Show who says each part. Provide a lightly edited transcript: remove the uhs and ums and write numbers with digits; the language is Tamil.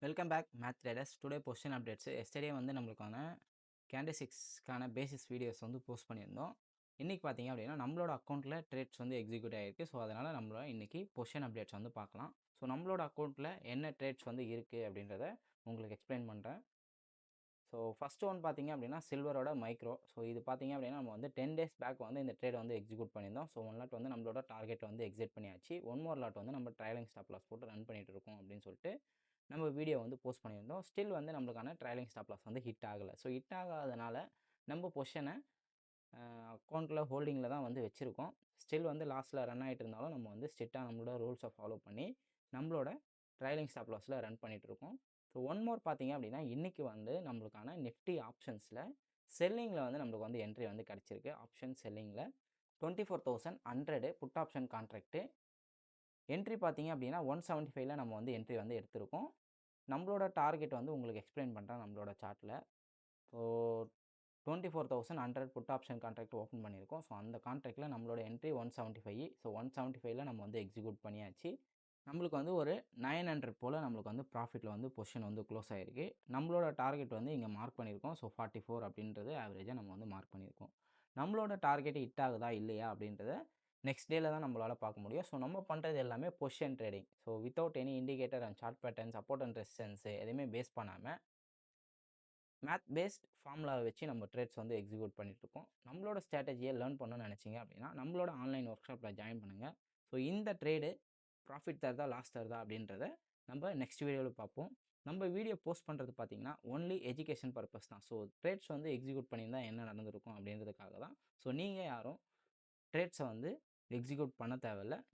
Speaker 1: Welcome back math traders. Today position updates. Yesterday வந்து நம்மளுக்கான கேண்டிஸ்டிக்ஸ்க்கான பேசிஸ் வீடியோஸ் வந்து போஸ்ட் பண்ணியிருந்தோம். இன்னைக்கு பார்த்தீங்க அப்படின்னா நம்மளோட அக்கௌண்ட்டில் ட்ரேட்ஸ் வந்து எக்ஸிக்யூட் ஆகிருக்கு. ஸோ அதனால் நம்மள இன்னைக்கு பொசிஷன் அப்டேட்ஸ் வந்து பார்க்கலாம். ஸோ நம்மளோட அக்கௌண்ட்டில் என்ன ட்ரேட்ஸ் வந்து இருக்குது அப்படின்றத உங்களுக்கு எக்ஸ்பிளைன் பண்ணுறேன். ஸோ ஃபஸ்ட்டு ஒன் பார்த்தீங்க அப்படின்னா சில்வரோட மைக்ரோ. ஸோ இது பார்த்தீங்க அப்படின்னா நம்ம வந்து 10 டேஸ் பேக் வந்து இந்த ட்ரேட் வந்து எக்ஸிக்யூட் பண்ணியிருந்தோம். ஸோ 1 லாட் வந்து நம்மளோட டார்கெட் வந்து எக்ஸிட் பண்ணியாச்சு. 1 மோர் லாட் வந்து நம்ம ட்ரையலிங் ஸ்டாப் லாஸ் போட்டு ரன் பண்ணிட்டு இருக்கோம் அப்படின்னு சொல்லிட்டு நம்ம வீடியோ வந்து போஸ்ட் பண்ணியிருந்தோம். ஸ்டில் வந்து நம்மளுக்கான ட்ரையலிங் ஸ்டாப் லாஸ் வந்து ஹிட் ஆகலை. ஸோ ஹிட் ஆகாதனால நம்ம பொசிஷனை அக்கௌண்ட்டில் ஹோல்டிங்கில் தான் வந்து வச்சுருக்கோம். ஸ்டில் வந்து லாஸில் ரன் ஆகிட்டு இருந்தாலும் நம்ம வந்து ஸ்ட்ரிக்டாக நம்மளோட ரூல்ஸை ஃபாலோ பண்ணி நம்மளோட ட்ரையலிங் ஸ்டாப் லாஸில் ரன் பண்ணிகிட்ருக்கோம். ஸோ ஒன் மோர் பார்த்தீங்க அப்படின்னா இன்றைக்கி வந்து நம்மளுக்கான நிஃப்டி ஆப்ஷன்ஸில் செல்லிங்கில் வந்து நம்மளுக்கு வந்து என்ட்ரி வந்து கிடச்சிருக்கு. ஆப்ஷன் செல்லிங்கில் 24,100 புட் ஆப்ஷன் கான்ட்ராக்ட்டு என்ட்ரி பார்த்தீங்க அப்படின்னா 175ல நம்ம வந்து என்ட்ரி வந்து எடுத்திருக்கோம். நம்மளோட டார்கெட் வந்து உங்களுக்கு எக்ஸ்பிளைன் பண்ணுறேன் நம்மளோட சார்ட்டில். So 24,100 put option contract open பண்ணியிருக்கோம். ஸோ அந்த கான்ட்ராக்ட்டில் நம்மளோட என்ட்ரி 175. ஸோ 175ல நம்ம வந்து எக்ஸிக்யூட் பண்ணியாச்சு. நம்மளுக்கு வந்து ஒரு 900 போல் நம்மளுக்கு வந்து ப்ராஃபிட்டில் வந்து பொசிஷன் வந்து க்ளோஸ் ஆகிருக்கு. நம்மளோட டார்கெட் வந்து இங்கே மார்க் பண்ணியிருக்கோம். ஸோ 44 அப்படின்றது ஆவரேஜாக நம்ம வந்து மார்க் பண்ணியிருக்கோம். நம்மளோட டார்கெட் ஹிட் ஆகுதா இல்லையா அப்படின்றத நெக்ஸ்ட் டேல தான் நம்மளால் பார்க்க முடியும். ஸோ நம்ம பண்ணுறது எல்லாமே position trading. So without any indicator and chart pattern, support and resistance எதுவுமே பேஸ் பண்ணாமல் மேத் பேஸ்ட் ஃபார்முலாவை வச்சு நம்ம ட்ரேட்ஸ் வந்து எக்ஸிக்யூட் பண்ணிட்டுருக்கோம். நம்மளோட ஸ்ட்ராட்டஜியை லேர்ன் பண்ணணும்னு நினச்சிங்க அப்படின்னா நம்மளோட ஆன்லைன் ஒர்க் ஷாப்பில் ஜாயின் பண்ணுங்கள். ஸோ இந்த ட்ரேடு ப்ராஃபிட் தருதா லாஸ் தருதா அப்படின்றத நம்ம நெக்ஸ்ட் வீடியோவில் பார்ப்போம். நம்ம வீடியோ போஸ்ட் பண்ணுறது பார்த்தீங்கன்னா ஒன்லி எஜுகேஷன் பர்பஸ் தான். ஸோ ட்ரேட்ஸ் வந்து எக்ஸிக்யூட் பண்ணியிருந்தா என்ன நடந்திருக்கும் அப்படின்றதுக்காக தான். ஸோ நீங்கள் யாரும் ட்ரேட்ஸை வந்து எக்ஸிக்யூட் பண்ண தேவையில்ல.